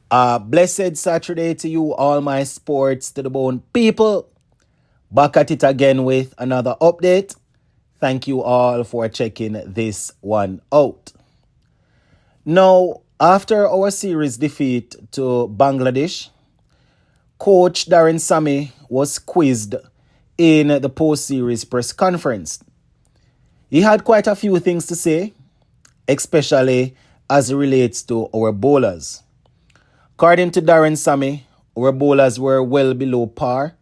Blessed Saturday to you, all my sports to the bone people. Back at it again with another update. Thank you all for checking this one out. Now, after our series defeat to Bangladesh, Coach Daren Sammy was quizzed in the post-series press conference. He had quite a few things to say, especially as it relates to our bowlers. According to Daren Sammy, our bowlers were well below par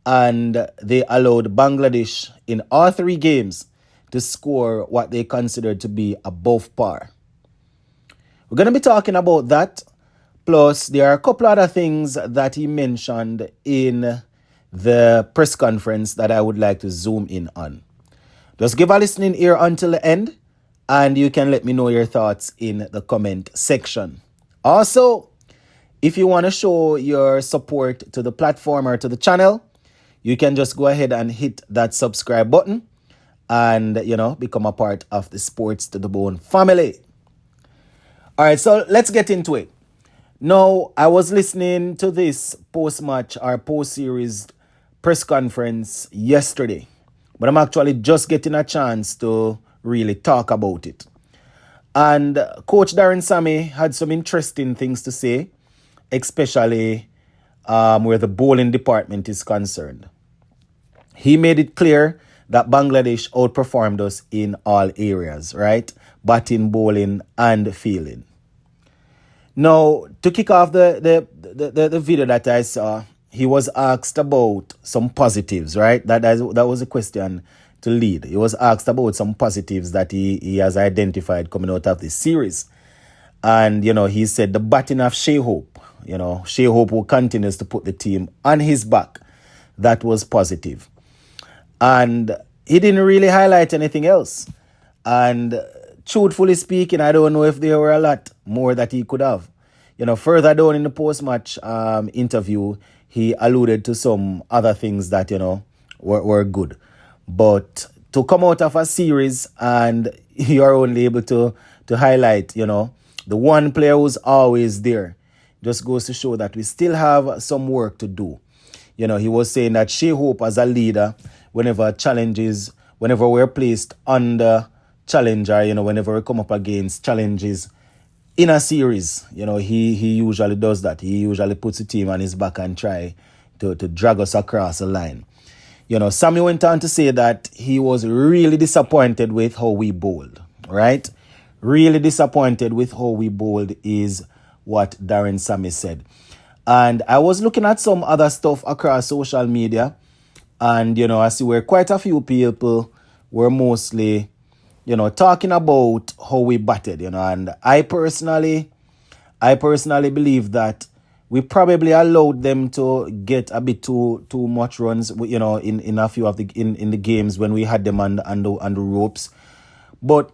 and they allowed Bangladesh in all three games to score what they considered to be above par. We're going to be talking about that. Plus, there are a couple other things that he mentioned in the press conference that I would like to zoom in on. Just give a listening ear until the end and you can let me know your thoughts in the comment section. Also, if you want to show your support to the platform or to the channel, you can just go ahead and hit that subscribe button and, become a part of the Sports to the Bone family. All right, so let's get into it. Now, I was listening to this post-match or post-series press conference yesterday, but I'm actually just getting a chance to really talk about it. And Coach Daren Sammy had some interesting things to say, especially where the bowling department is concerned. He made it clear that Bangladesh outperformed us in all areas, right? Batting, bowling, and fielding. Now, to kick off the video that I saw, he was asked about some positives, right? That was a question to lead. He was asked about some positives that he has identified coming out of this series. And, he said the batting of Shea Hope, Shea Hope who continues to put the team on his back. That was positive. And he didn't really highlight anything else. And truthfully speaking, I don't know if there were a lot more that he could have. Further down in the post-match interview, he alluded to some other things that, were good. But to come out of a series and you're only able to highlight, the one player who's always there, just goes to show that we still have some work to do. He was saying that Shea Hope as a leader, whenever we're placed under challenger, whenever we come up against challenges in a series, he usually does that. He usually puts the team on his back and try to drag us across the line. Sammy went on to say that he was really disappointed with how we bowled, right? Really disappointed with how we bowled is what Daren Sammy said. And I was looking at some other stuff across social media. And, I see where quite a few people were mostly, talking about how we batted, And I personally believe that we probably allowed them to get a bit too much runs, in a few of in the games when we had them on the ropes. But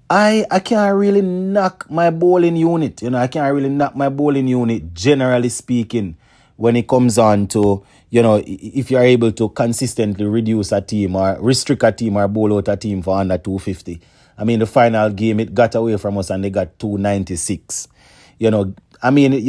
I can't really knock my bowling unit. I can't really knock my bowling unit, generally speaking, when it comes on to, if you're able to consistently reduce a team or restrict a team or bowl out a team for under 250. I mean, the final game, it got away from us and they got 296. You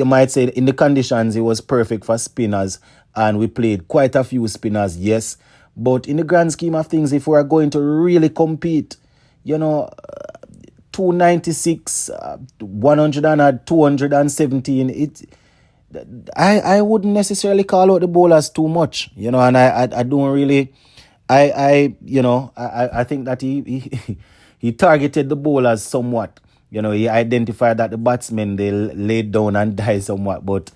might say in the conditions, it was perfect for spinners and we played quite a few spinners, yes. But in the grand scheme of things, if we are going to really compete, 296, 217, I wouldn't necessarily call out the bowlers too much, and I don't really, I think that he targeted the bowlers somewhat. He identified that the batsmen, they laid down and died somewhat, but,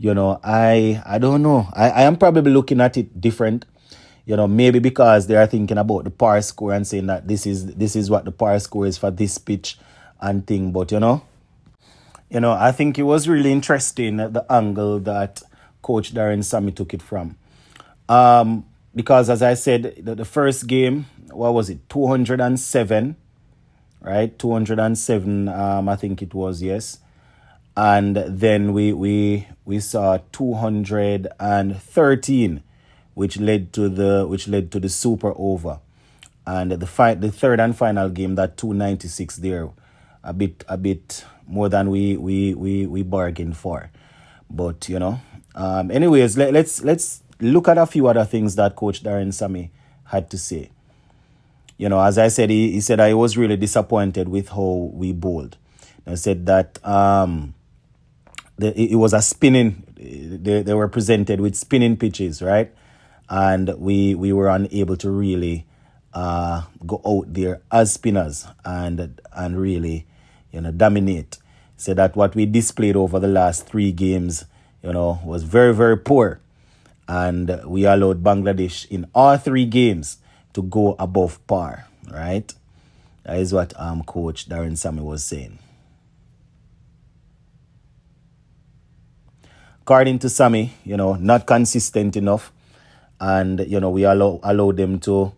I don't know. I am probably looking at it different, maybe because they are thinking about the par score and saying that this is what the par score is for this pitch and thing, but, I think it was really interesting the angle that Coach Daren Sammy took it from. Because as I said, the first game, what was it? 207, right? 207, I think it was, yes. And then we saw 213, which led to the super over. And the third and final game, that 296 there, a bit we bargained for. But anyways, let's look at a few other things that Coach Daren Sammy had to say. As I said, he said I was really disappointed with how we bowled. I said that it was a spinning. They were presented with spinning pitches, right? And we were unable to really go out there as spinners and really dominate. So that what we displayed over the last 3 games, was very, very poor. And we allowed Bangladesh in all 3 games to go above par, right? That is what Coach Daren Sammy was saying. According to Sammy, not consistent enough. And, we allow them to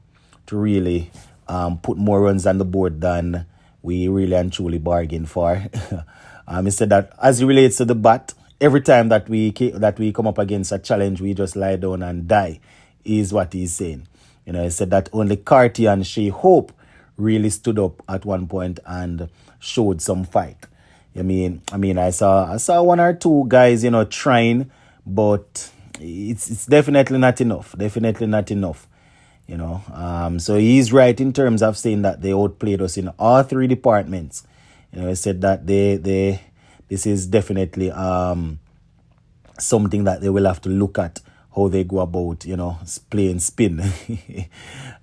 really put more runs on the board than we really and truly bargained for. He said that as it relates to the bat, every time that we come up against a challenge, we just lie down and die, is what he's saying. He said that only Carty and Shea Hope really stood up at one point and showed some fight. I saw 1 or 2 guys, trying, but it's definitely not enough. Definitely not enough. So he's right in terms of saying that they outplayed us in all 3 departments. He said that this is definitely something that they will have to look at, how they go about, playing spin.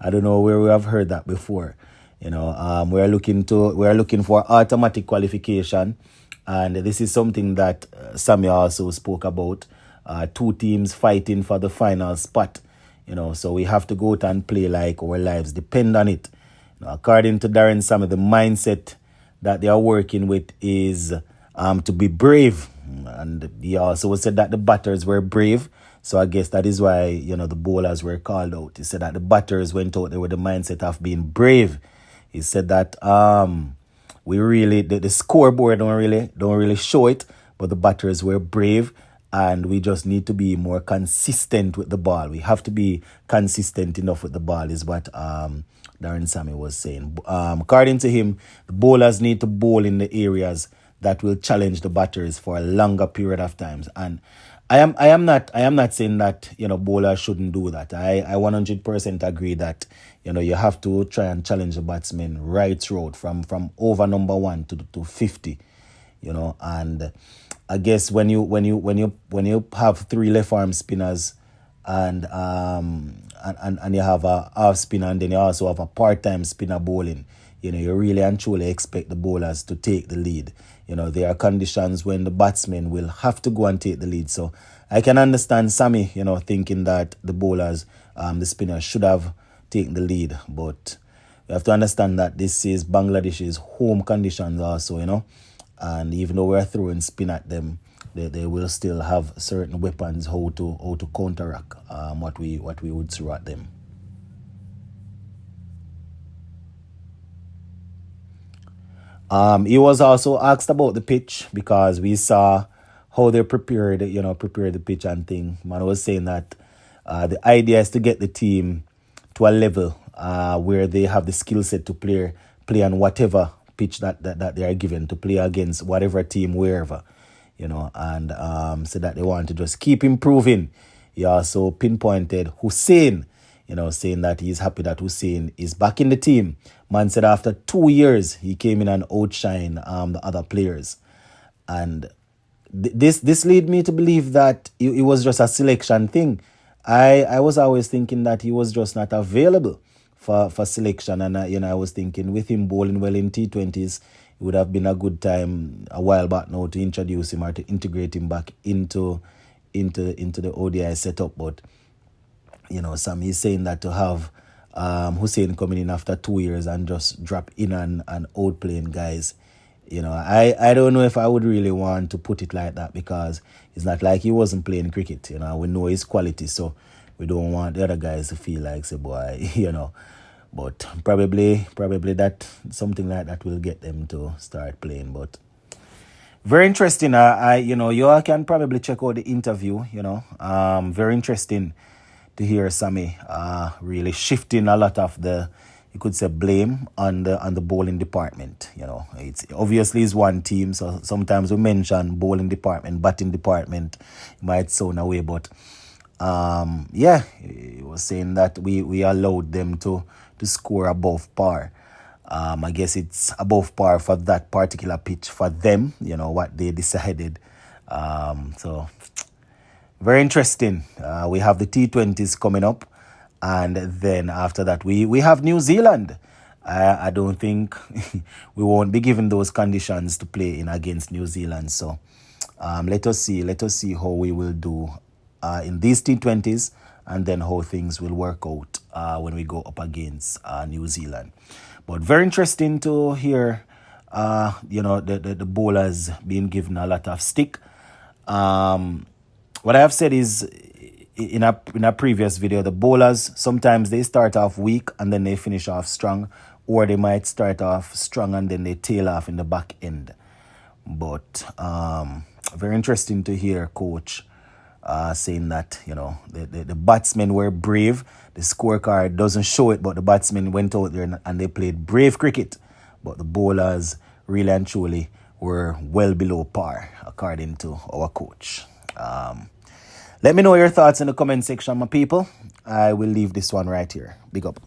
I don't know where we have heard that before. We're looking for automatic qualification, and this is something that Sammy also spoke about. 2 teams fighting for the final spot. So we have to go out and play like our lives depend on it. According to Daren Sammy, the mindset that they are working with is to be brave. And he also said that the batters were brave. So I guess that is why, the bowlers were called out. He said that the batters went out there with the mindset of being brave. He said that we really, the scoreboard don't really show it, but the batters were brave. And we just need to be more consistent with the ball. We have to be consistent enough with the ball, is what Daren Sammy was saying. According to him, the bowlers need to bowl in the areas that will challenge the batters for a longer period of times. And I am not saying that bowlers shouldn't do that. I 100% agree that you have to try and challenge the batsmen right throughout from over number 1 to 50. And I guess when you have 3 left arm spinners and you have a half spinner, and then you also have a part-time spinner bowling, you really and truly expect the bowlers to take the lead. There are conditions when the batsmen will have to go and take the lead. So I can understand Sammy, thinking that the bowlers, the spinners should have taken the lead, but you have to understand that this is Bangladesh's home conditions also, and even though we're throwing spin at them, they will still have certain weapons how to counteract what we would throw at them. He was also asked about the pitch because we saw how they prepared the pitch and thing. Man was saying that the idea is to get the team to a level where they have the skill set to play on whatever pitch that they are given, to play against whatever team wherever, and so that they want to just keep improving. He also pinpointed Hussein, saying that he's happy that Hussein is back in the team. Man said after 2 years he came in and outshine the other players, and this led me to believe that it was just a selection thing. I was always thinking that he was just not available for selection, and I was thinking with him bowling well in T20s, it would have been a good time a while back now to introduce him or to integrate him back into the ODI setup. But Sam is saying that to have Hussein coming in after 2 years and just drop in and outplaying guys, I don't know if I would really want to put it like that, because it's not like he wasn't playing cricket. We know his quality, so we don't want the other guys to feel like, say, boy, But probably that something like that will get them to start playing. But very interesting. You all can probably check out the interview. Very interesting to hear Sammy really shifting a lot of the you could say, blame on the bowling department. It's obviously is one team, so sometimes we mention bowling department, batting department. It might sound away, but yeah, he was saying that we allowed them to score above par. I guess it's above par for that particular pitch for them, what they decided. So very interesting. We have the T20s coming up, and then after that we have New Zealand. I don't think we won't be given those conditions to play in against New Zealand. So let us see how we will do in these T20s, and then how things will work out when we go up against New Zealand. But very interesting to hear, the bowlers being given a lot of stick. What I have said is, in a previous video, the bowlers, sometimes they start off weak and then they finish off strong, or they might start off strong and then they tail off in the back end. But very interesting to hear coach saying that, the batsmen were brave. The scorecard doesn't show it, but the batsmen went out there and they played brave cricket. But the bowlers really and truly were well below par, according to our coach. Let me know your thoughts in the comment section, my people. I will leave this one right here. Big up.